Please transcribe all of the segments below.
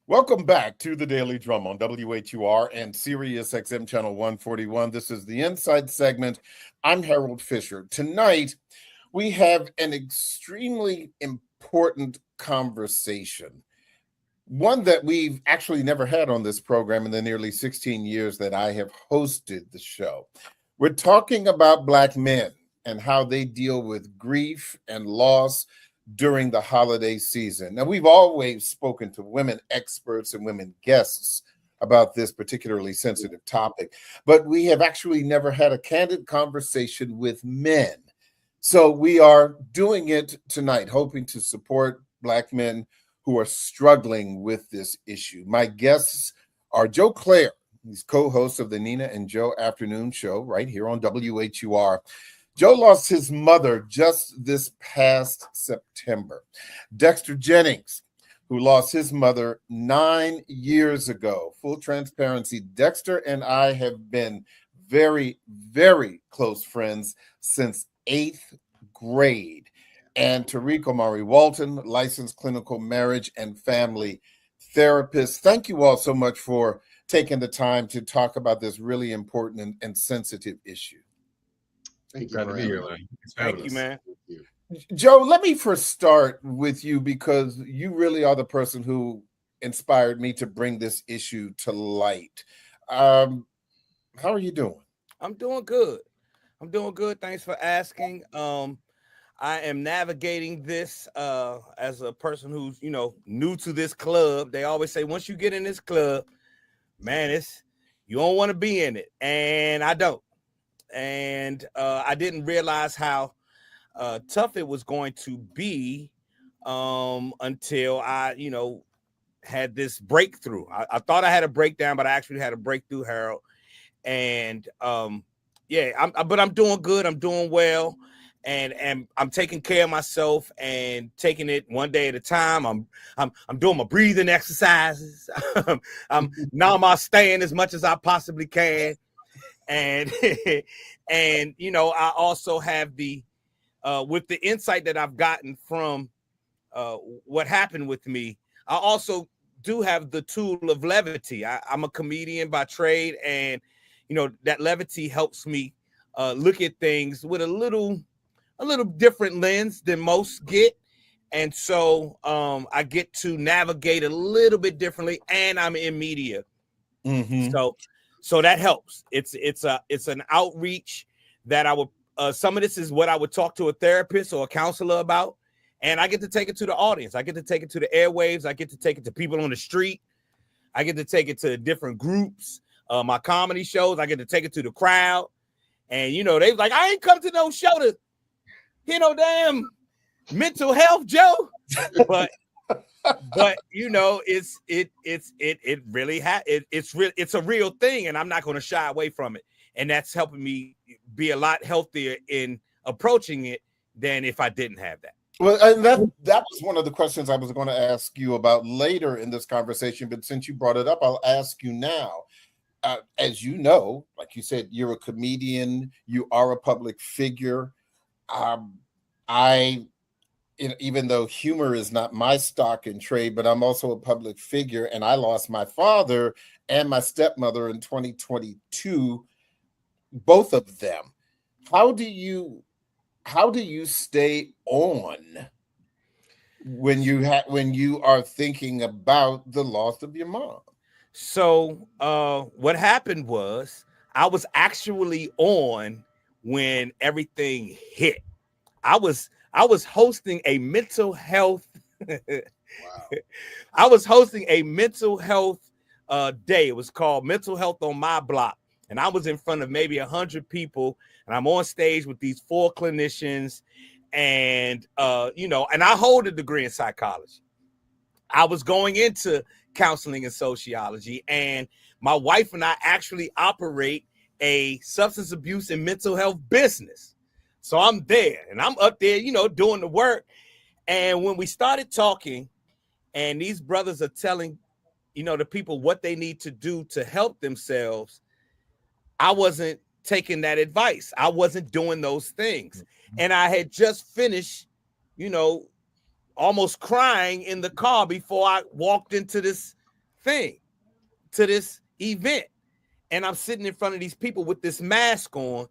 Welcome back to the Daily Drum on WHUR and Sirius XM Channel 141. This is the Inside segment. I'm Harold Fisher. Tonight, we have an extremely important conversation, one that we've actually never had on this program in the nearly 16 years that I have hosted the show. We're talking about Black men and how they deal with grief and loss during the holiday season. Now, we've always spoken to women experts and women guests about this particularly sensitive topic, but we have actually never had a candid conversation with men. So we are doing it tonight, hoping to support Black men who are struggling with this issue. My guests are Joe Clare. He's co-host of the Nina and Joe Afternoon Show right here on WHUR. Joe lost his mother just this past September. Dexter Jennings, who lost his mother 9 years ago. Full transparency, Dexter and I have been very, very close friends since 8th grade. And Tariq Omari Walton, licensed clinical marriage and family therapist. Thank you all so much for taking the time to talk about this really important and sensitive issue. Thank you Glad for to be having here, me. Larry. Thank you, man. Thank you. Joe, let me first start with you because you really are the person who inspired me to bring this issue to light. How are you doing? I'm doing good. I'm doing good. Thanks for asking. I am navigating this as a person who's, new to this club. They always say once you get in this club, man, you don't want to be in it. And I don't. And I didn't realize how tough it was going to be until I, had this breakthrough. I thought I had a breakdown, but I actually had a breakthrough, Harold. And but I'm doing good. I'm doing well. And I'm taking care of myself and taking it one day at a time. I'm doing my breathing exercises. I'm namasteing as much as I possibly can. And I also have the with the insight that I've gotten from what happened with me. I also do have the tool of levity. I'm a comedian by trade, and that levity helps me look at things with a little different lens than most get. And so I get to navigate a little bit differently, and I'm in media. Mm-hmm. So that helps. It's an outreach that I would some of this is what I would talk to a therapist or a counselor about, and I get to take it to the audience. I get to take it to the airwaves. I get to take it to people on the street. I get to take it to different groups. My comedy shows, I get to take it to the crowd. And they like, I ain't come to no show to damn mental health, Joe. But it's a real thing, and I'm not going to shy away from it. And that's helping me be a lot healthier in approaching it than if I didn't have that. Well, and that was one of the questions I was going to ask you about later in this conversation. But since you brought it up, I'll ask you now. As you know, like you said, you're a comedian. You are a public figure. Even though humor is not my stock in trade, but I'm also a public figure, and I lost my father and my stepmother in 2022, both of them. How do you stay on when you are thinking about the loss of your mom? So what happened was I was actually on when everything hit. I was hosting a mental health. Wow. I was hosting a mental health day. It was called Mental Health on My Block. And I was in front of maybe 100 people, and I'm on stage with these 4 clinicians, and and I hold a degree in psychology. I was going into counseling and sociology, and my wife and I actually operate a substance abuse and mental health business. So I'm there, and I'm up there, doing the work. And when we started talking, and these brothers are telling, the people what they need to do to help themselves, I wasn't taking that advice. I wasn't doing those things. And I had just finished, almost crying in the car before I walked into this thing, to this event. And I'm sitting in front of these people with this mask on.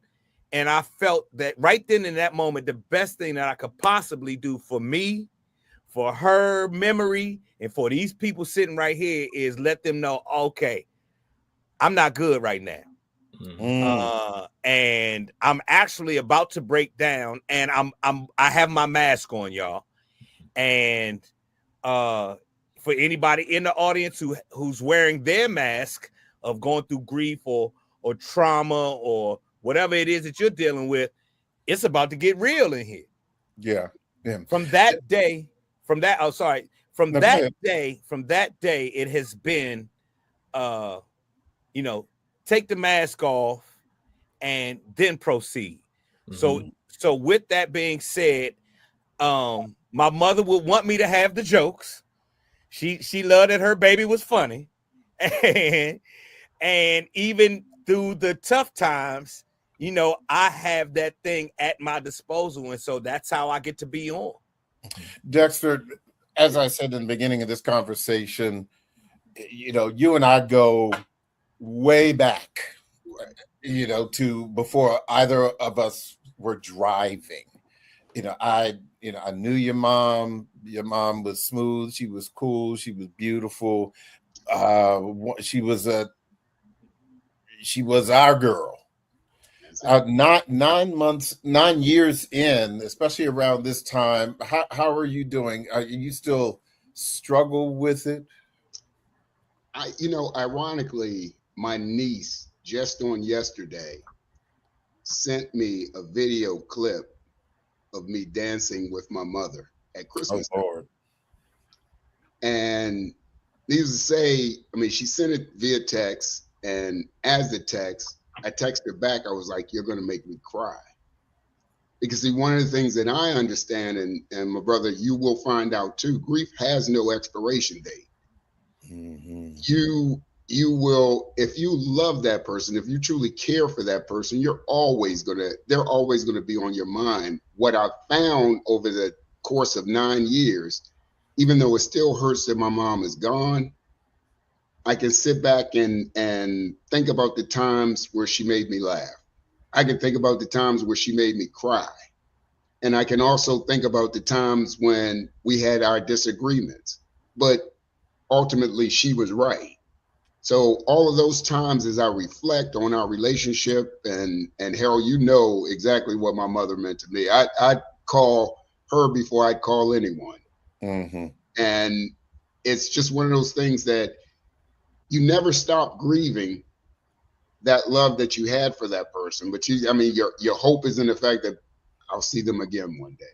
And I felt that right then in that moment, the best thing that I could possibly do for me, for her memory, and for these people sitting right here is let them know, okay, I'm not good right now. And I'm actually about to break down, and I have my mask on, y'all. And for anybody in the audience who's wearing their mask of going through grief or trauma or whatever it is that you're dealing with, it's about to get real in here. Yeah. From that day, from that day, it has been, take the mask off and then proceed. So with that being said, my mother would want me to have the jokes. She loved that her baby was funny, and even through the tough times, I have that thing at my disposal, and so that's how I get to be on. Dexter, as I said in the beginning of this conversation, you and I go way back, to before either of us were driving. I knew your mom. Your mom was smooth. She was cool. She was beautiful. She was our girl. Not 9 years in, especially around this time. How are you doing? Are you still struggle with it? Ironically, my niece just on yesterday sent me a video clip of me dancing with my mother at Christmas. Oh, Lord. And needless to say, she sent it via text, and as the text, I texted back, I was like, you're going to make me cry. Because see, one of the things that I understand, and my brother, you will find out too, grief has no expiration date. You will, if you love that person, if you truly care for that person, they're always going to be on your mind. What I've found over the course of 9 years, even though it still hurts that my mom is gone, I can sit back and think about the times where she made me laugh. I can think about the times where she made me cry. And I can also think about the times when we had our disagreements, but ultimately she was right. So all of those times as I reflect on our relationship, and Harold, you know exactly what my mother meant to me. I'd call her before I'd call anyone. And it's just one of those things that you never stop grieving that love that you had for that person. But your hope is in the fact that I'll see them again one day.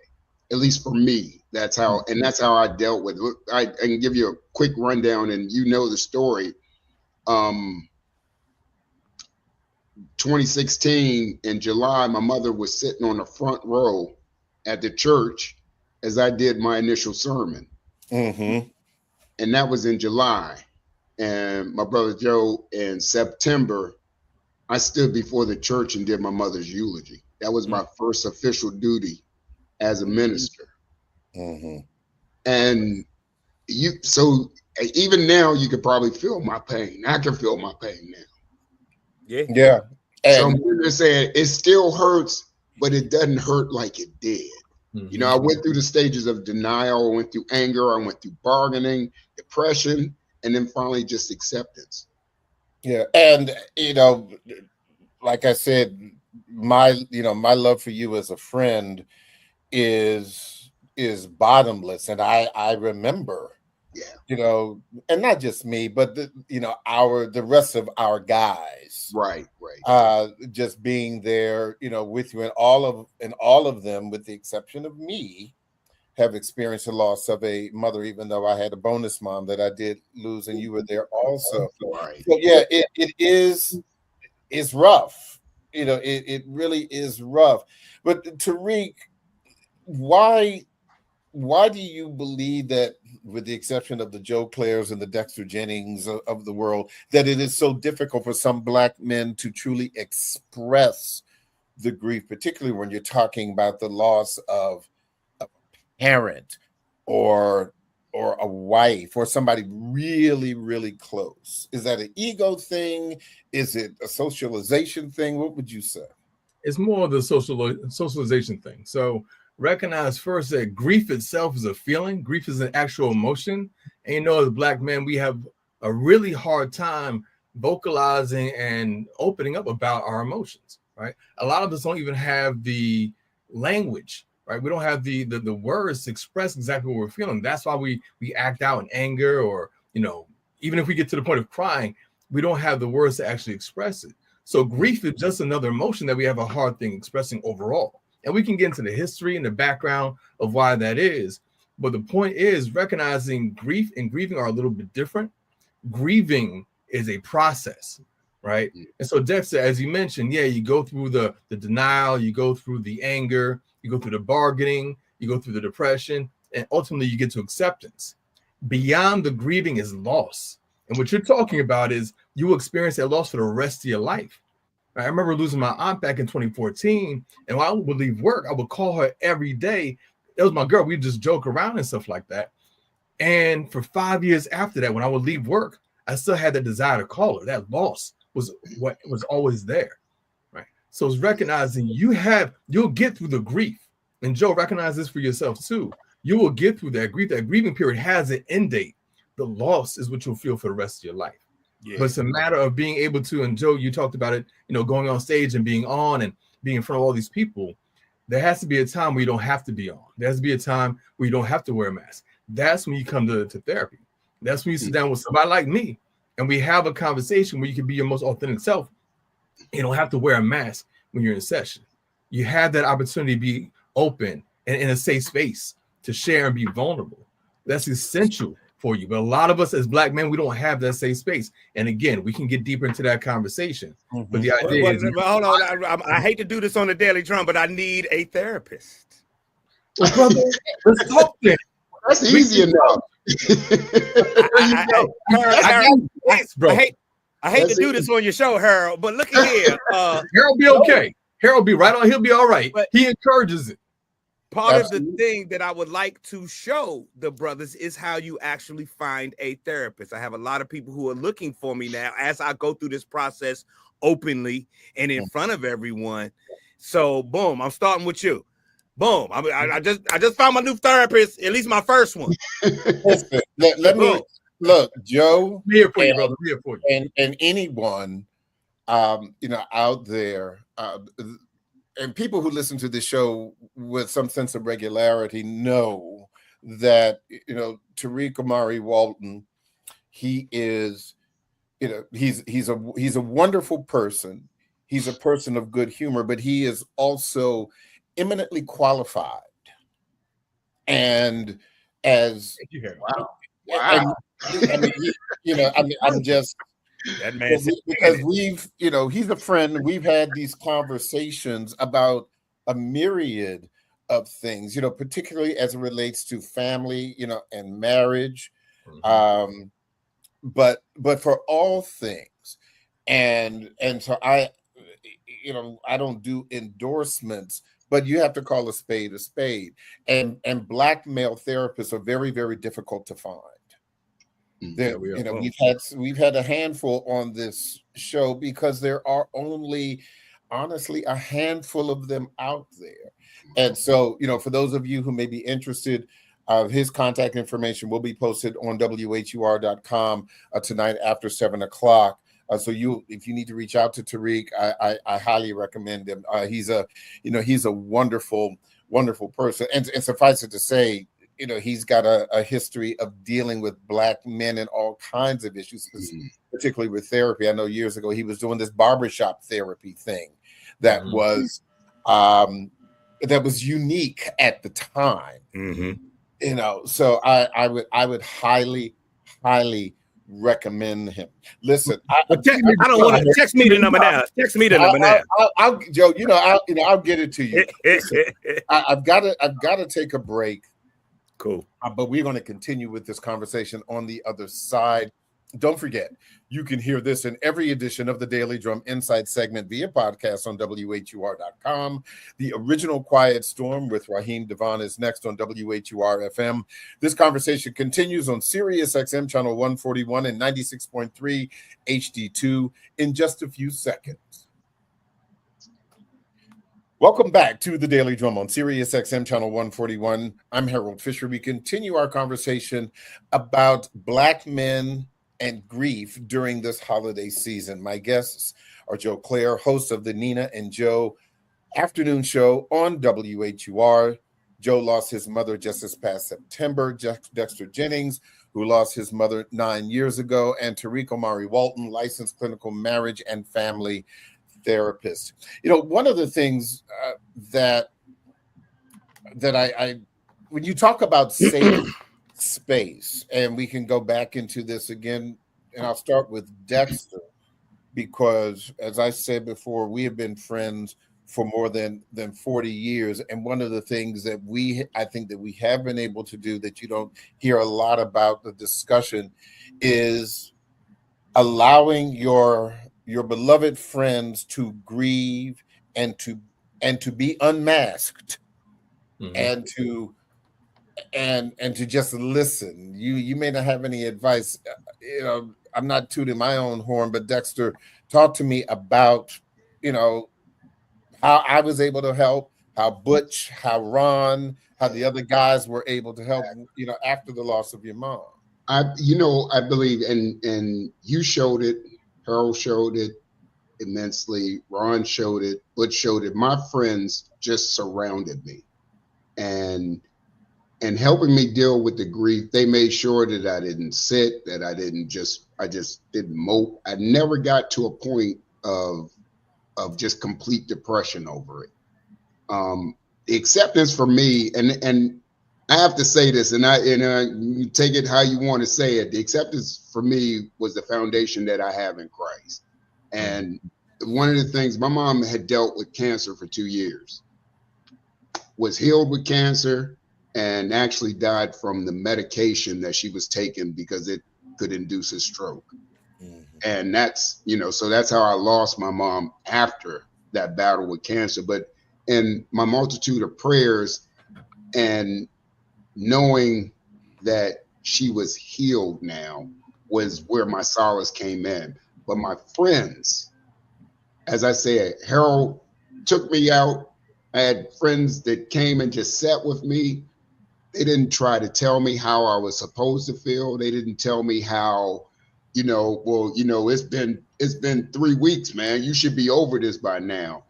At least for me, that's how I dealt with it. I can give you a quick rundown, and you know the story. 2016 in July, my mother was sitting on the front row at the church as I did my initial sermon. And that was in July. And my brother Joe, in September, I stood before the church and did my mother's eulogy. That was my first official duty as a minister. And so even now, you could probably feel my pain. I can feel my pain now. Yeah. So I'm just saying, it still hurts, but it doesn't hurt like it did. I went through the stages of denial. I went through anger. I went through bargaining, depression, and then finally just acceptance. Yeah. And, like I said, my love for you as a friend is bottomless. And I remember, and not just me, but the rest of our guys, right, just being there, with you, and all of them, with the exception of me, have experienced the loss of a mother, even though I had a bonus mom that I did lose, and you were there also. Right. So yeah, it's rough. It really is rough. But Tariq, why do you believe that, with the exception of the Joe Clares and the Dexter Jennings of the world, that it is so difficult for some Black men to truly express the grief, particularly when you're talking about the loss of a parent or a wife or somebody really, really close? Is that an ego thing? Is it a socialization thing? What would you say? It's more of the socialization thing. So recognize first that grief itself is a feeling. Grief is an actual emotion. And you know, as Black men, we have a really hard time vocalizing and opening up about our emotions, right? A lot of us don't even have the language, right? We don't have the words to express exactly what we're feeling. That's why we act out in anger, or, you know, even if we get to the point of crying, we don't have the words to actually express it. So grief is just another emotion that we have a hard thing expressing overall. And we can get into the history and the background of why that is. But the point is, recognizing grief and grieving are a little bit different. Grieving is a process, right? And so Dexter, as you mentioned, yeah, you go through the denial, you go through the anger, you go through the bargaining, you go through the depression, and ultimately you get to acceptance. Beyond the grieving is loss. And what you're talking about is you will experience that loss for the rest of your life. I remember losing my aunt back in 2014, and when I would leave work, I would call her every day. It was my girl. We'd just joke around and stuff like that. And for 5 years after that, when I would leave work, I still had that desire to call her. That loss was what was always there, right? So it's recognizing you'll get through the grief. And Joe, recognize this for yourself too. You will get through that grief. That grieving period has an end date. The loss is what you'll feel for the rest of your life. Yeah. But it's a matter of being able to, and Joe, you talked about it, you know, going on stage and being on and being in front of all these people. There has to be a time where you don't have to be on. There has to be a time where you don't have to wear a mask. That's when you come to therapy. That's when you sit down with somebody like me and we have a conversation where you can be your most authentic self. You don't have to wear a mask when you're in session. You have that opportunity to be open and in a safe space to share and be vulnerable. That's essential for you. But a lot of us as Black men, we don't have that safe space. And again, we can get deeper into that conversation. Mm-hmm. But the idea is... Hold on. I hate to do this on the Daily Drum, but I need a therapist. Brother, let's talk then. That's easy enough. I hate to do this on your show, Harold, but look at here. Harold be okay. Harold be right on. He'll be all right. But he encourages it. Part of the thing that I would like to show the brothers is how you actually find a therapist. I have a lot of people who are looking for me now as I go through this process openly and in front of everyone. So, boom, I'm starting with you. Boom. I just found my new therapist, at least my first one. let me look, Joe. I'm here for you, brother. I'm here for you. And anyone, out there, and people who listen to the show with some sense of regularity know that, Tariq Amari Walton, he is, he's a wonderful person. He's a person of good humor, but he is also eminently qualified. And as wow. I'm just that man because he's a friend. We've had these conversations about a myriad of things, particularly as it relates to family, and marriage. Mm-hmm. But for all things, and so I don't do endorsements, but you have to call a spade a spade. And Black male therapists are very, very difficult to find. We've had a handful on this show because there are only, honestly, a handful of them out there. And so, for those of you who may be interested, his contact information will be posted on WHUR.com tonight after 7:00. So if you need to reach out to Tariq, I highly recommend him. He's a wonderful, wonderful person. And suffice it to say, he's got a history of dealing with Black men and all kinds of issues, particularly with therapy. I know years ago he was doing this barbershop therapy thing that was unique at the time. Mm-hmm. So I would highly, highly recommend him. Listen, I don't want to text me the number now. Text me the number now. I'll Joe. I'll get it to you. Listen, I've got to take a break. Cool. But we're going to continue with this conversation on the other side Don't forget, you can hear this in every edition of the Daily Drum Inside segment via podcast on WHUR.com. The original Quiet Storm with Raheem Devon is next on WHUR-FM. This conversation continues on Sirius XM channel 141 and 96.3 HD2 in just a few seconds. Welcome back to the Daily Drum on Sirius XM channel 141. I'm Harold Fisher. We continue our conversation about Black men and grief during this holiday season. My guests are Joe Claire, host of the Nina and Joe afternoon show on WHUR. Joe lost his mother just this past September. Dexter Jennings, who lost his mother 9 years ago, and Tariq Omari Walton, licensed clinical marriage and family therapist. You know, one of the things that I when you talk about safe space, and we can go back into this again, and I'll start with Dexter, because as I said before, we have been friends for more than 40 years. And one of the things that I think that we have been able to do that you don't hear a lot about the discussion is allowing your beloved friends to grieve and to be unmasked, and to just listen. You may not have any advice. You know, I'm not tooting my own horn, but Dexter, talk to me about, you know, how I was able to help, how Butch, how Ron, how the other guys were able to help, you know, after the loss of your mom. I believe, and you showed it, Harold showed it immensely, Ron showed it, Butch showed it. My friends just surrounded me and helping me deal with the grief. They made sure that I didn't sit, that I just didn't mope. I never got to a point of just complete depression over it. The acceptance for me, and I have to say this, and you take it how you want to say it. The acceptance for me was the foundation that I have in Christ. And one of the things, my mom had dealt with cancer for 2 years, was healed with cancer, and actually died from the medication that she was taking because it could induce a stroke. And that's, so that's how I lost my mom after that battle with cancer. But in my multitude of prayers and knowing that she was healed now was where my solace came in. But my friends, as I said, Harold took me out. I had friends that came and just sat with me. They didn't try to tell me how I was supposed to feel. They didn't tell me how, it's been 3 weeks, man. You should be over this by now.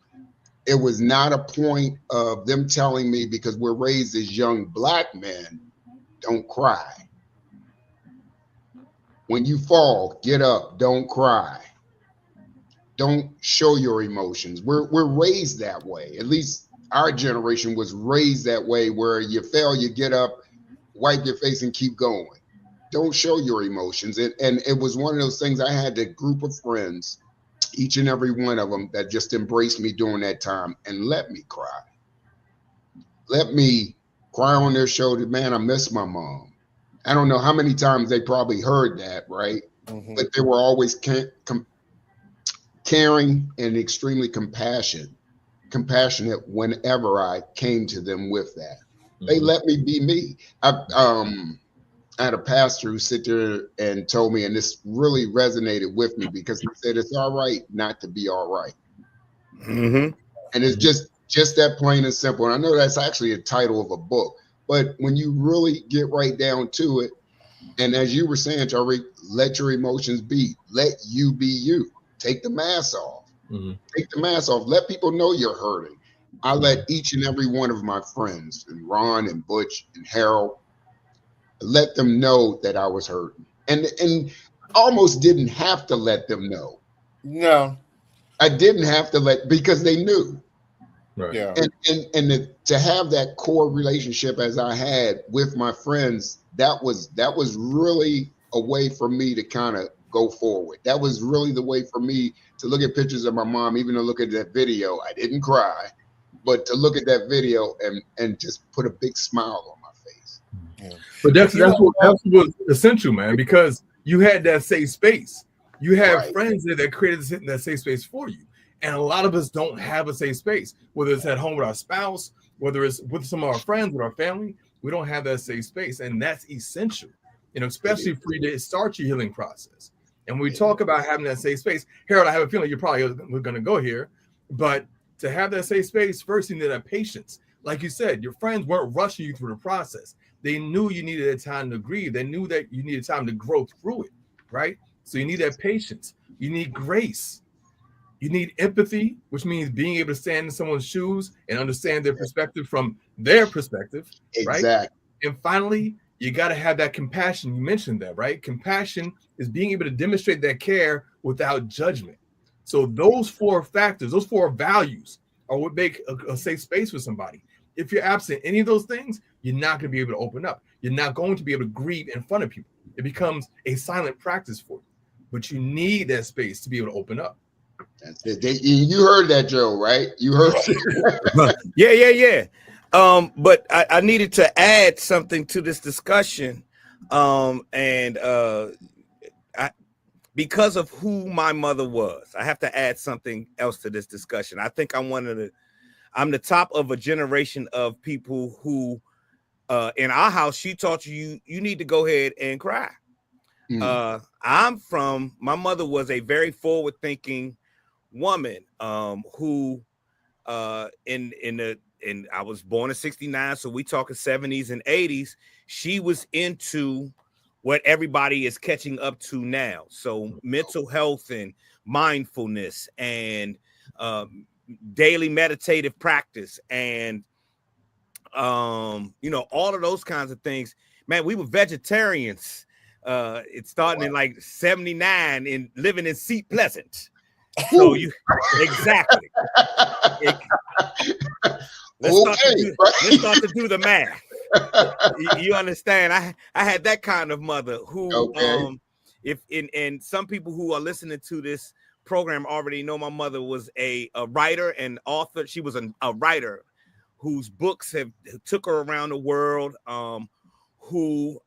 It was not a point of them telling me, because we're raised as young Black men, don't cry. When you fall, get up, don't cry. Don't show your emotions. We're raised that way. At least our generation was raised that way, where you fail, you get up, wipe your face and keep going. Don't show your emotions. And it was one of those things. I had a group of friends, each and every one of them, that just embraced me during that time and let me cry. Let me cry on their shoulder. Man, I miss my mom. I don't know how many times they probably heard that, right? Mm-hmm. But they were always caring and extremely compassionate whenever I came to them with that. Mm-hmm. They let me be me. I had a pastor who sit there and told me, and this really resonated with me, because he said, it's all right not to be all right. Mm-hmm. And it's just that plain and simple. And I know that's actually a title of a book, but when you really get right down to it, and as you were saying, Tariq, let your emotions be. Let you be you. Take the mask off. Mm-hmm. Take the mask off. Let people know you're hurting. I let each and every one of my friends, and Ron and Butch and Harold, let them know that I was hurting. And almost didn't have to let them know. No. I didn't have to because they knew. Right. Yeah. And to have that core relationship as I had with my friends, that was really a way for me to kind of go forward. That was really the way for me to look at pictures of my mom, even to look at that video. I didn't cry, but to look at that video and just put a big smile on my face. Yeah. But that's what was essential, man, because you had that safe space. You have Right. friends there that created that safe space for you. And a lot of us don't have a safe space, whether it's at home with our spouse, whether it's with some of our friends, with our family. We don't have that safe space. And that's essential, especially for you to start your healing process. And when we talk about having that safe space, Harold, I have a feeling you're probably going to go here, but to have that safe space, first you need that patience. Like you said, your friends weren't rushing you through the process. They knew you needed a time to grieve. They knew that you needed time to grow through it, right? So you need that patience. You need grace. You need empathy, which means being able to stand in someone's shoes and understand their perspective from their perspective, right? Exactly. And finally, you got to have that compassion. You mentioned that, right? Compassion is being able to demonstrate that care without judgment. So those 4 factors, those 4 values are what make a safe space for somebody. If you're absent any of those things, you're not going to be able to open up. You're not going to be able to grieve in front of people. It becomes a silent practice for you. But you need that space to be able to open up. That's it. You heard that, Joe, right? You heard it. Yeah. But I needed to add something to this discussion. Because of who my mother was, I have to add something else to this discussion. I think I'm the top of a generation of people who, in our house, she taught you need to go ahead and cry. My mother was a very forward-thinking woman, who, I was born in 69, so we talking 70s and 80s. She was into what everybody is catching up to now. So mental health and mindfulness and daily meditative practice and all of those kinds of things. Man, we were vegetarians. It's starting in like 79 and living in Seat Pleasant. So you exactly. Let's start to do the math. You understand? I had that kind of mother who, and some people who are listening to this program already know my mother was a writer and author. She was a writer whose books took her around the world. We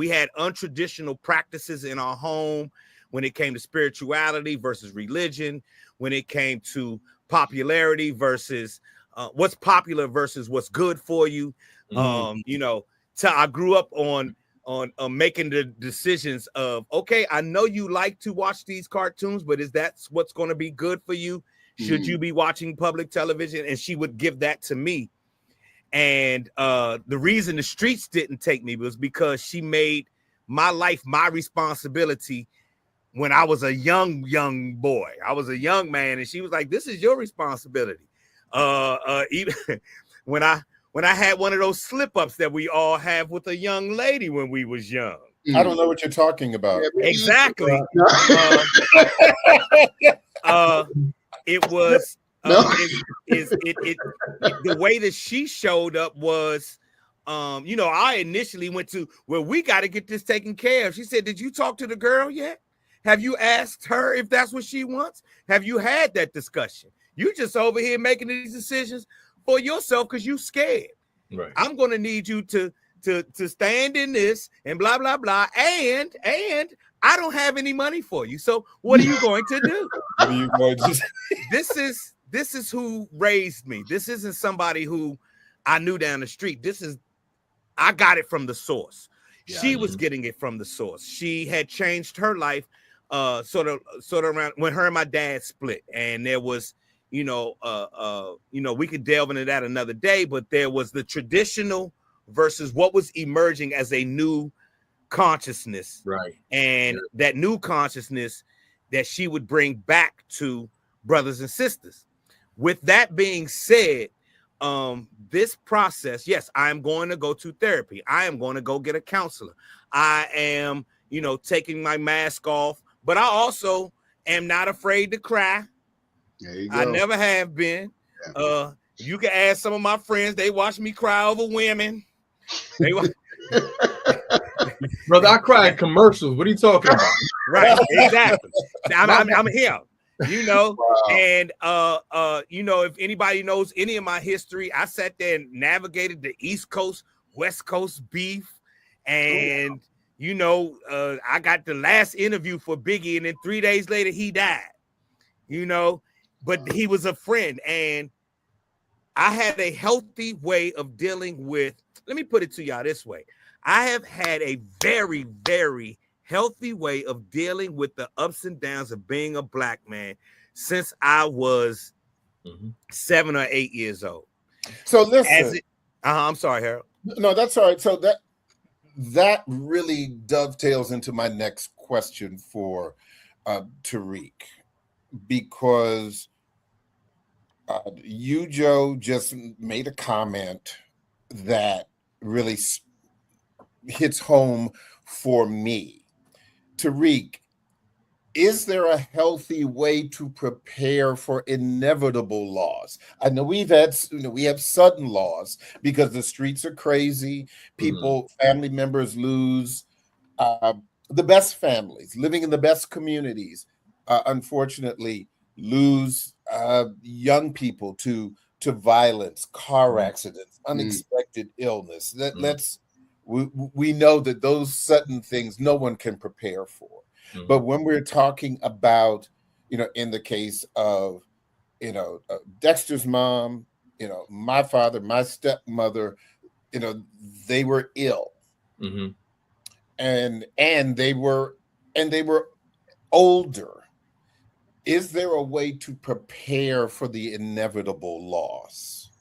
had untraditional practices in our home when it came to spirituality versus religion, when it came to popularity versus what's popular versus what's good for you. So I grew up on making the decisions of, okay, I know you like to watch these cartoons, but is that what's going to be good for you? Should you be watching public television? And she would give that to me. And the reason the streets didn't take me was because she made my life my responsibility when I was a young boy. I was a young man, and she was like, this is your responsibility. Even when I had one of those slip-ups that we all have with a young lady when we was young. I don't know what you're talking about. Exactly. It was the way that she showed up was, I initially went to, well, we got to get this taken care of. She said, did you talk to the girl yet? Have you asked her if that's what she wants? Have you had that discussion? You just over here making these decisions for yourself because you scared. Right. I'm going to need you to stand in this and blah, blah, blah. And I don't have any money for you. So what are you going to do? What are you going to do? This is who raised me. This isn't somebody who I knew down the street. I got it from the source. Yeah, she was getting it from the source. She had changed her life sort of around when her and my dad split. And there was, we could delve into that another day, but there was the traditional versus what was emerging as a new consciousness. Right. And that new consciousness that she would bring back to brothers and sisters. With that being said, this process, yes, I'm going to go to therapy. I am going to go get a counselor. I am, taking my mask off, but I also am not afraid to cry. There you go. I never have been. Yeah. You can ask some of my friends, they watch me cry over women. Brother, I cry in commercials. What are you talking about? Right, exactly. I'm here. Wow. And if anybody knows any of my history, I sat there and navigated the East Coast, West Coast beef, and I got the last interview for Biggie, and then 3 days later he died. But he was a friend, and I had a healthy way of dealing with. Let me put it to y'all this way: I have had a very, very healthy way of dealing with the ups and downs of being a black man since I was 7 or 8 years old. So listen, I'm sorry, Harold. No, that's all right. So that really dovetails into my next question for Tariq, because you, Joe, just made a comment that really hits home for me. Tariq, is there a healthy way to prepare for inevitable loss? I know we have sudden loss because the streets are crazy. People, family members lose. The best families living in the best communities, unfortunately, lose young people to violence, car accidents, unexpected illness. We know that those sudden things no one can prepare for. But when we're talking about, in the case of, Dexter's mom, my father, my stepmother, they were ill, and they were older. Is there a way to prepare for the inevitable loss?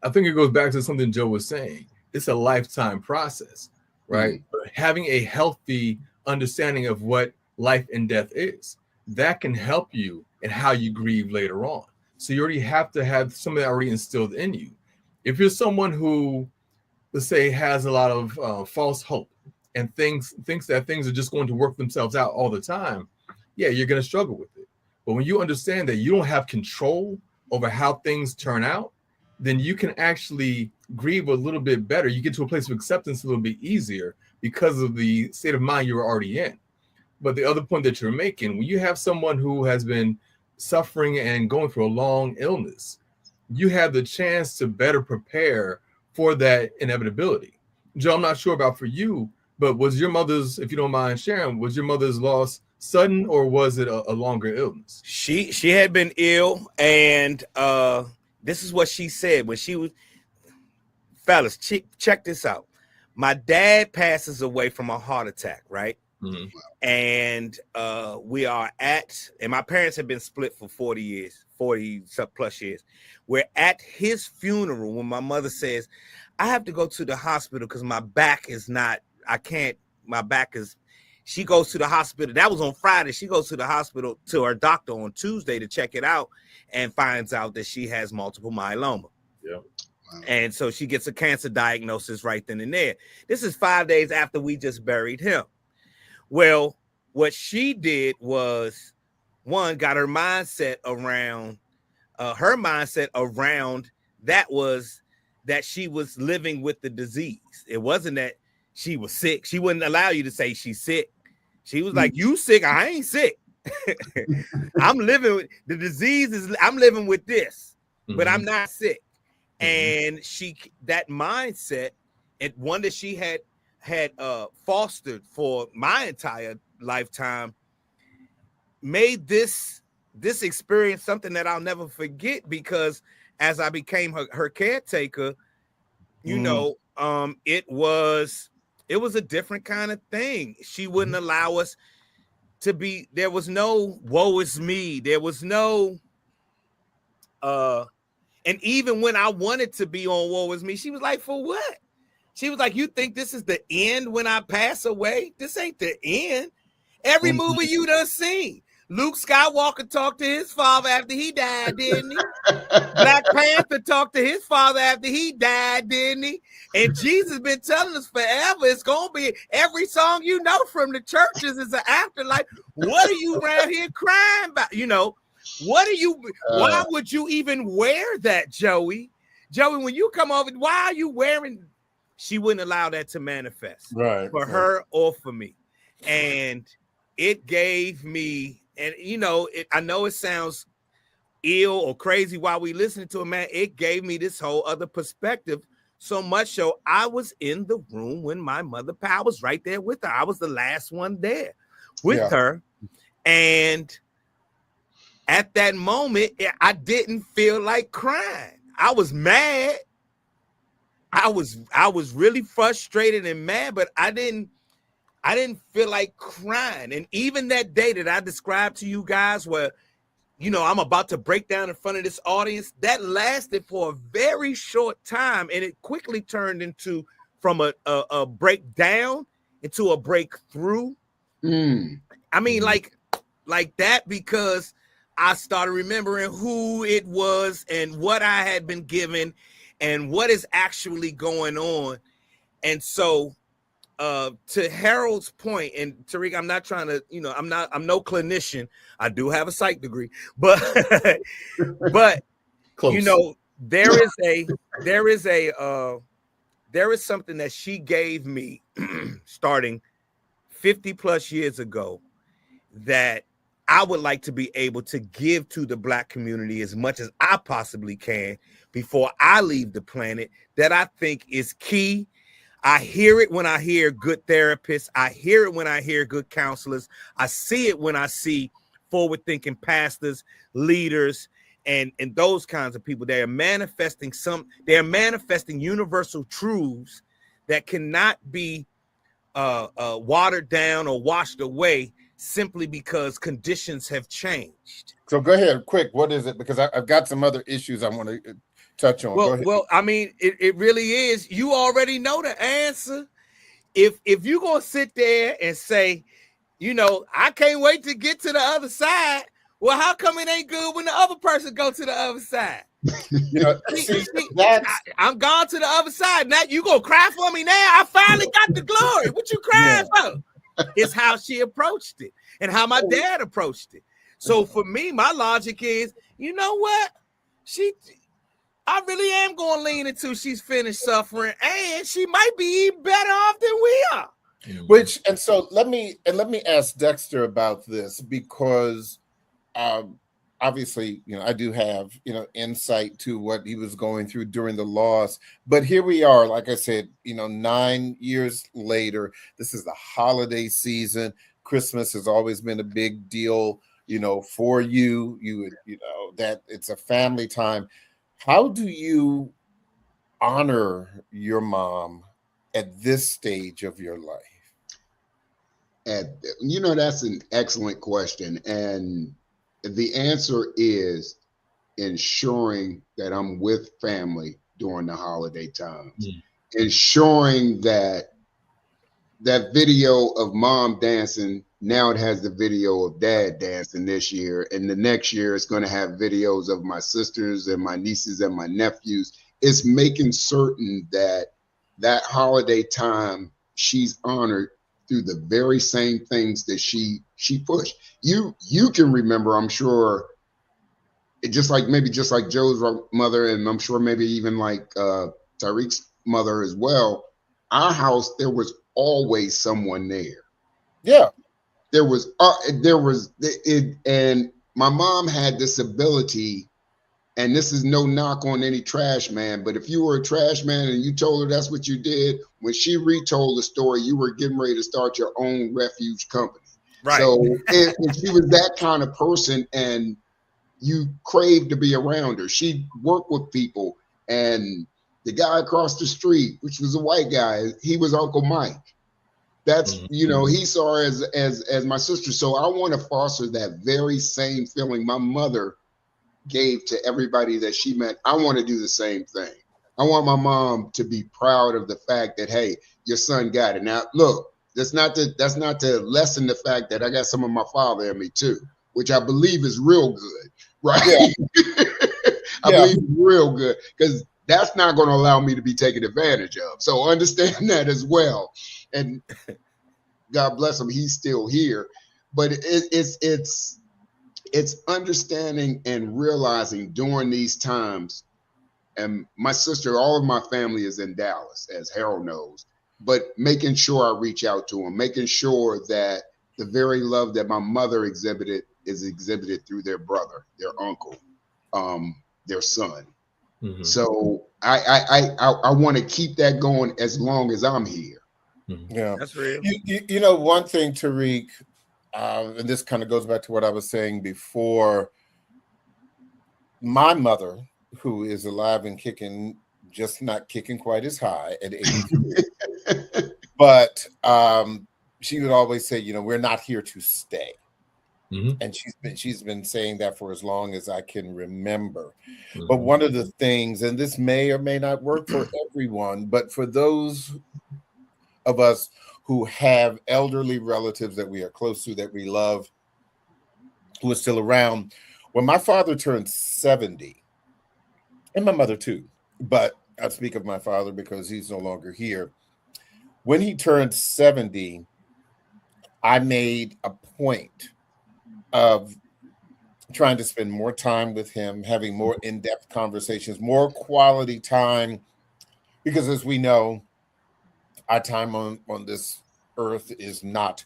I think it goes back to something Joe was saying. It's a lifetime process, right? Having a healthy understanding of what life and death is, that can help you in how you grieve later on. So you already have to have some of that already instilled in you. If you're someone who, let's say, has a lot of false hope and thinks that things are just going to work themselves out all the time, yeah, you're going to struggle with it. But when you understand that you don't have control over how things turn out, then you can actually grieve a little bit better. You get to a place of acceptance a little bit easier because of the state of mind you're already in. But the other point that you're making, when you have someone who has been suffering and going through a long illness, you have the chance to better prepare for that inevitability. Joe, I'm not sure about for you, but was your mother's, if you don't mind sharing, was your mother's loss sudden or was it a longer illness? She had been ill, and this is what she said when she was, fellas, check this out. My dad passes away from a heart attack, right? And we are and my parents have been split for 40 plus years. We're at his funeral when my mother says, I have to go to the hospital because my back is not, she goes to the hospital. That was on Friday. She goes to the hospital to her doctor on Tuesday to check it out and finds out that she has multiple myeloma. Yeah. And so she gets a cancer diagnosis right then and there. This is 5 days after we just buried him. Well, what she did was, one, got her mindset around that was that she was living with the disease. It wasn't that she was sick. She wouldn't allow you to say she's sick. She was like, you sick? I ain't sick. I'm living with the disease. I'm living with this, but I'm not sick. And that mindset, and one that she had fostered for my entire lifetime, made this experience something that I'll never forget, because as I became her caretaker, it was a different kind of thing. She wouldn't allow us to be, there was no woe is me. There was no, and even when I wanted to be on woe is me, she was like, for what? She was like, you think this is the end when I pass away? This ain't the end. Every movie you done seen. Luke Skywalker talked to his father after he died, didn't he? Black Panther talked to his father after he died, didn't he? And Jesus been telling us forever, it's going to be every song you know from the churches is an afterlife. What are you around here crying about? What are you, why would you even wear that, Joey? Joey, when you come over, why are you wearing? She wouldn't allow that to manifest for her or for me. And it gave me, and I know it sounds ill or crazy while we listening to it, man. It gave me this whole other perspective So much so I was in the room when my mother passed. I was right there with her. I was the last one there with her. And at that moment, I didn't feel like crying. I was mad. I was really frustrated and mad, but I didn't feel like crying. And even that day that I described to you guys where, you know, I'm about to break down in front of this audience, that lasted for a very short time. And it quickly turned into from a breakdown into a breakthrough. I mean, like that, because I started remembering who it was and what I had been given and what is actually going on. And so to Harold's point, and Tariq, I'm not trying to, you know, I'm no clinician. I do have a psych degree, but Close. You know, there is something that she gave me starting 50 plus years ago that I would like to be able to give to the Black community as much as I possibly can before I leave the planet, that I think is key. I hear it when I hear good therapists. I hear it when I hear good counselors. I see it when I see forward-thinking pastors, leaders, and those kinds of people. They're manifesting universal truths that cannot be watered down or washed away simply because conditions have changed. So go ahead, quick. What is it? Because I've got some other issues I want to touch on. Well, I mean, it really is. You already know the answer. If you're gonna sit there and say, you know, I can't wait to get to the other side, well, how come it ain't good when the other person go to the other side? You know, I'm gone to the other side. Now you gonna cry for me now? I finally got the glory. What you crying for? It's how she approached it and how my dad approached it. So for me, my logic is, you know what? I really am going to lean into she's finished suffering, and she might be even better off than we are. And so let me ask Dexter about this, because obviously, you know, I do have, you know, insight to what he was going through during the loss. But here we are, like I said, you know, 9 years later. This is the holiday season. Christmas has always been a big deal, you know, for you. You know, that it's a family time. How do you honor your mom at this stage of your life? You know, that's an excellent question. And the answer is ensuring that I'm with family during the holiday times, ensuring that video of mom dancing, now it has the video of dad dancing this year, and the next year it's going to have videos of my sisters and my nieces and my nephews. It's making certain that holiday time she's honored through the very same things that she pushed. You can remember, I'm sure, just like Joe's mother, and I'm sure maybe even like Tariq's mother as well. Our house, there was always someone there. Yeah, there was and my mom had this ability. And this is no knock on any trash man, but if you were a trash man and you told her that's what you did, when she retold the story, you were getting ready to start your own refuge company. Right. So and she was that kind of person, and you craved to be around her. She'd work with people, and the guy across the street, which was a white guy, he was Uncle Mike. That's, you know, he saw her as my sister. So I want to foster that very same feeling my mother gave to everybody that she met. I want to do the same thing. I want my mom to be proud of the fact that, hey, your son got it. Now, look, that's not to lessen the fact that I got some of my father in me too, which I believe is real good, right? Yeah. I believe it's real good, because that's not going to allow me to be taken advantage of. So understand that as well. And God bless him, he's still here. But it's understanding and realizing during these times, and my sister, all of my family is in Dallas, as Harold knows, but making sure I reach out to them, making sure that the very love that my mother exhibited is exhibited through their brother, their uncle, their son. So I want to keep that going as long as I'm here. Yeah, That's real. You know, one thing, Tariq, and this kind of goes back to what I was saying before. My mother, who is alive and kicking, just not kicking quite as high at 83, but she would always say, you know, we're not here to stay. And she's been saying that for as long as I can remember. But one of the things, and this may or may not work for everyone, but for those of us who have elderly relatives that we are close to, that we love, who are still around, when my father turned 70, and my mother too, but I speak of my father because he's no longer here. When he turned 70, I made a point of trying to spend more time with him, having more in-depth conversations, more quality time, because as we know, our time on this earth is not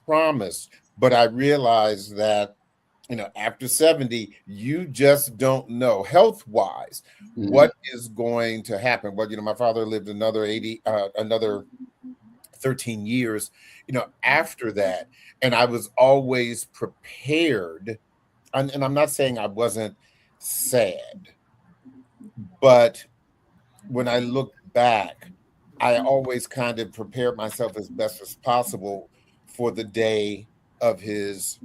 promised. But I realized that, you know, after 70, you just don't know health-wise what is going to happen. Well, you know, my father lived another 13 years, you know, after that. And I was always prepared. And I'm not saying I wasn't sad, but when I look back, I always kind of prepared myself as best as possible for the day of his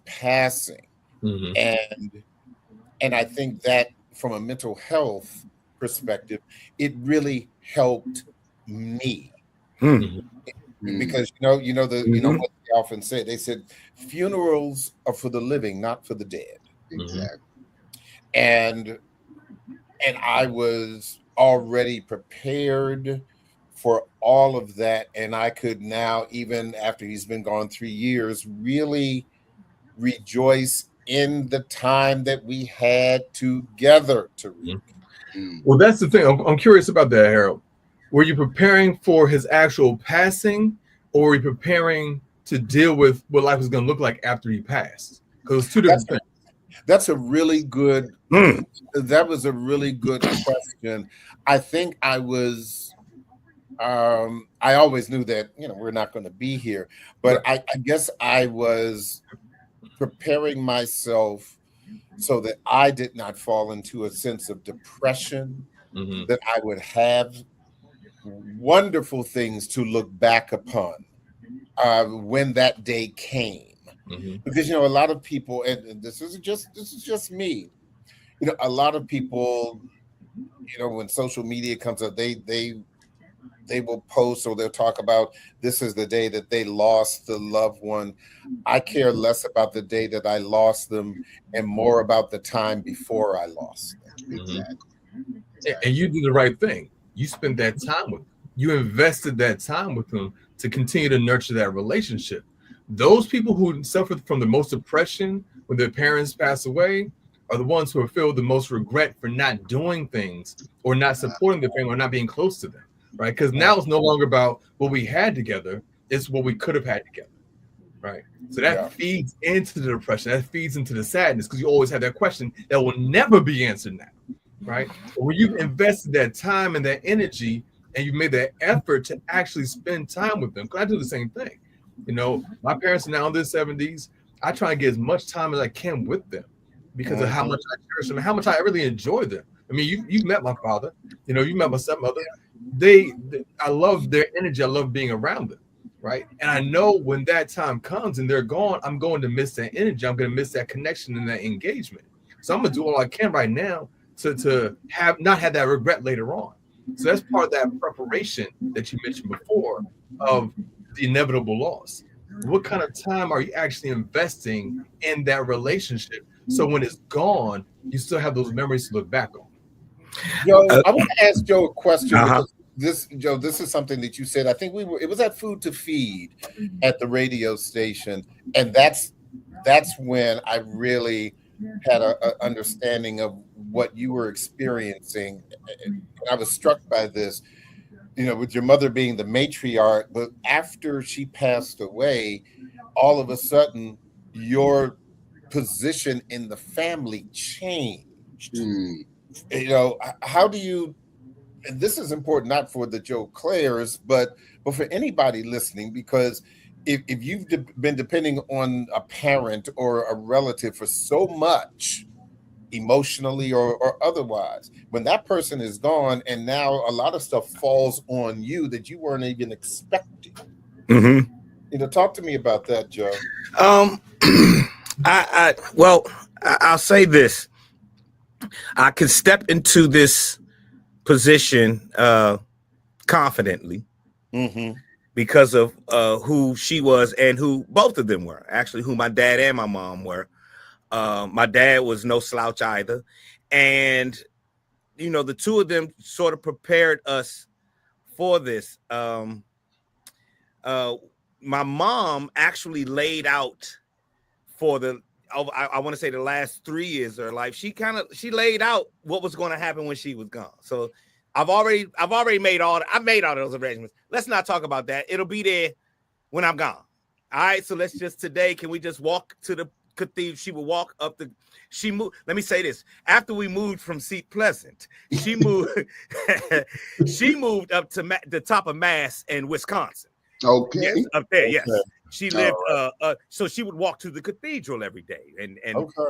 passing. And I think that from a mental health perspective, it really helped me. Because what they often say, they said funerals are for the living, not for the dead. Exactly. And I was already prepared for all of that, and I could now, even after he's been gone 3 years, really rejoice in the time that we had together. Well, that's the thing. I'm curious about that, Harold. Were you preparing for his actual passing, or were you preparing to deal with what life was going to look like after he passed? Because it's two different things. That's a really good. That was a really good question. I think I was. I always knew that, you know, we're not going to be here, but I guess I was preparing myself so that I did not fall into a sense of depression, that I would have wonderful things to look back upon when that day came. Because, you know, a lot of people, and this is just me, you know, a lot of people, you know, when social media comes up, they will post or they'll talk about this is the day that they lost the loved one. I care less about the day that I lost them and more about the time before I lost them. Exactly. And you did the right thing. You spent that time with them. You invested that time with them to continue to nurture that relationship. Those people who suffered from the most depression when their parents pass away are the ones who are filled with the most regret for not doing things or not supporting their family or not being close to them, right? Because now it's no longer about what we had together, it's what we could have had together, right? So that feeds into the depression, that feeds into the sadness, because you always have that question that will never be answered now, right? But when you've invested that time and that energy and you've made that effort to actually spend time with them, because I do the same thing. You know, my parents are now in their 70s. I try to get as much time as I can with them because of how much I cherish them and how much I really enjoy them. I mean, you've met my father, you know, you met my stepmother. I love their energy. I love being around them, right? And I know when that time comes and they're gone, I'm going to miss that energy. I'm going to miss that connection and that engagement. So I'm going to do all I can right now to not have that regret later on. So that's part of that preparation that you mentioned before of the inevitable loss. What kind of time are you actually investing in that relationship? So when it's gone, you still have those memories to look back on. Joe, I want to ask Joe a question because this is something that you said. I think it was at Food to Feed at the radio station, and that's when I really had a understanding of what you were experiencing. And I was struck by this, you know, with your mother being the matriarch, but after she passed away, all of a sudden your position in the family changed how do you, and this is important not for the Joe Claires, but for anybody listening, because if you've been depending on a parent or a relative for so much, emotionally or otherwise, when that person is gone, and now a lot of stuff falls on you that you weren't even expecting. Talk to me about that, Joe. I'll say this. I can step into this position confidently because of who she was and who both of them were, actually, who my dad and my mom were. My dad was no slouch either. And, the two of them sort of prepared us for this. My mom actually laid out for I want to say the last 3 years of her life. She laid out what was going to happen when she was gone. So I've already made all those arrangements. Let's not talk about that. It'll be there when I'm gone. All right. So let's just today, can we just walk to the cathedral? She would walk up she moved. Let me say this. After we moved from Seat Pleasant, she moved up to the top of Mass in Wisconsin. Okay. Yes, up there. Okay. Yes. She lived, so she would walk to the cathedral every day, and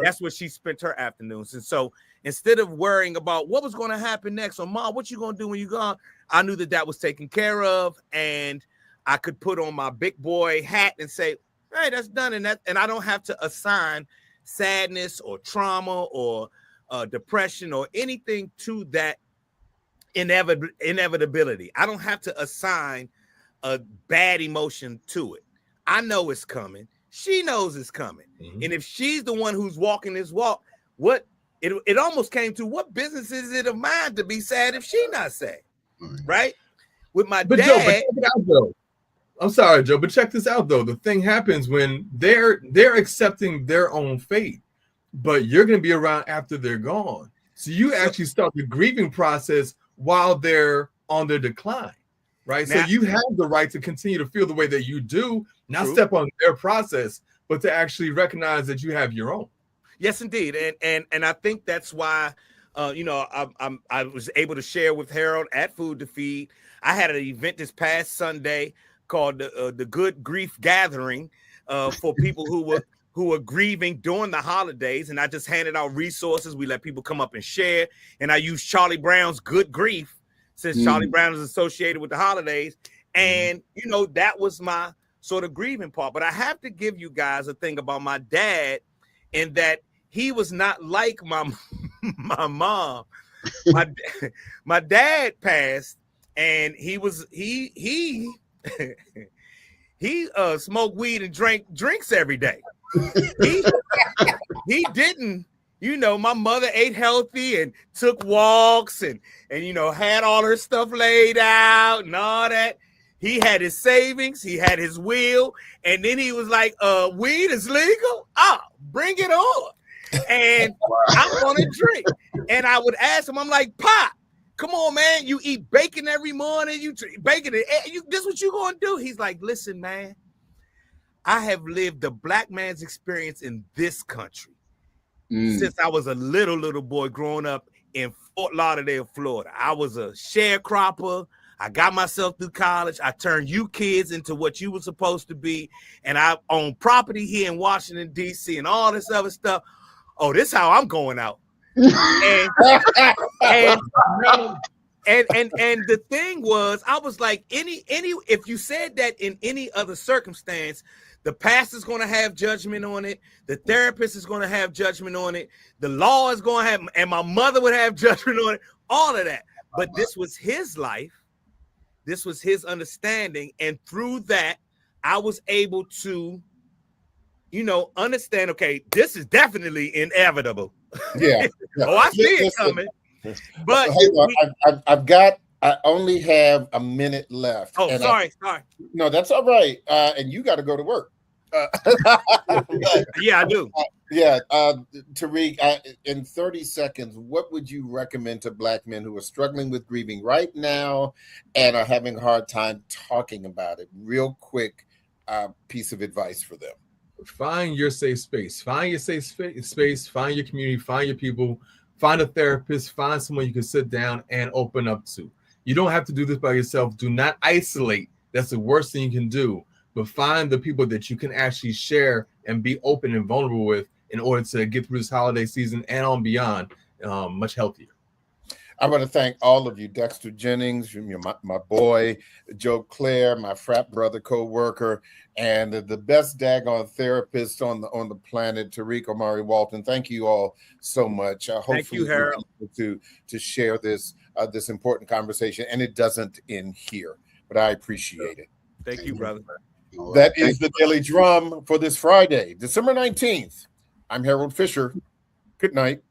that's where she spent her afternoons. And so instead of worrying about what was going to happen next, or Mom, what you going to do when you're gone, I knew that was taken care of, and I could put on my big boy hat and say, hey, that's done, and I don't have to assign sadness or trauma or depression or anything to that inevitability. I don't have to assign a bad emotion to it. I know it's coming. She knows it's coming. And if she's the one who's walking this walk, it almost came to, what business is it of mine to be sad if she not sad? Right? With my dad. Joe, check it out, though. I'm sorry, Joe, but check this out, though. The thing happens when they're accepting their own fate, but you're going to be around after they're gone. So you actually start the grieving process while they're on their decline. Right. Now, so you have the right to continue to feel the way that you do, not step on their process, but to actually recognize that you have your own. Yes, indeed. And I think that's why, I was able to share with Harold at Food to Feed. I had an event this past Sunday called the Good Grief Gathering for people who were grieving during the holidays. And I just handed out resources. We let people come up and share. And I used Charlie Brown's Good Grief, since Charlie Brown is associated with the holidays. And, that was my sort of grieving part. But I have to give you guys a thing about my dad, in that he was not like my mom. My dad passed, and he smoked weed and drinks every day. He didn't. My mother ate healthy and took walks and had all her stuff laid out and all that. He had his savings, he had his will, and then he was like, weed is legal? Oh, bring it on. And I want to drink. And I would ask him, I'm like, Pop, come on, man, you eat bacon every morning, you drink bacon, this what you gonna do? He's like, listen, man, I have lived the black man's experience in this country since I was a little boy growing up in Fort Lauderdale, Florida. I was a sharecropper. I got myself through college. I turned you kids into what you were supposed to be. And I own property here in Washington, D.C. and all this other stuff. Oh, this is how I'm going out. and the thing was, I was like, if you said that in any other circumstance, the pastor's going to have judgment on it. The therapist is going to have judgment on it. The law is going to have, and my mother would have judgment on it, all of that. But this was his life. This was his understanding. And through that, I was able to, understand, okay, this is definitely inevitable. Yeah. Oh, I see it coming. But I only have a minute left. Oh, sorry. No, that's all right. And you got to go to work. Yeah, I do. Tariq, in 30 seconds, what would you recommend to black men who are struggling with grieving right now and are having a hard time talking about it? Real quick piece of advice for them. Find your safe space. Find your safe space. Find your community. Find your people. find a therapist, find someone you can sit down and open up to. You don't have to do this by yourself. Do not isolate. That's the worst thing you can do. But find the people that you can actually share and be open and vulnerable with in order to get through this holiday season and on beyond much healthier. I want to thank all of you, Dexter Jennings, my boy, Joe Claire, my frat brother, co-worker, and the best daggone therapist on the planet, Tariq Omari Walton. Thank you all so much. Thank you, Harold. To share this important conversation, and it doesn't end here, but I appreciate it. Thank you, brother. That is the Daily Drum for this Friday, December 19th. I'm Harold Fisher. Good night.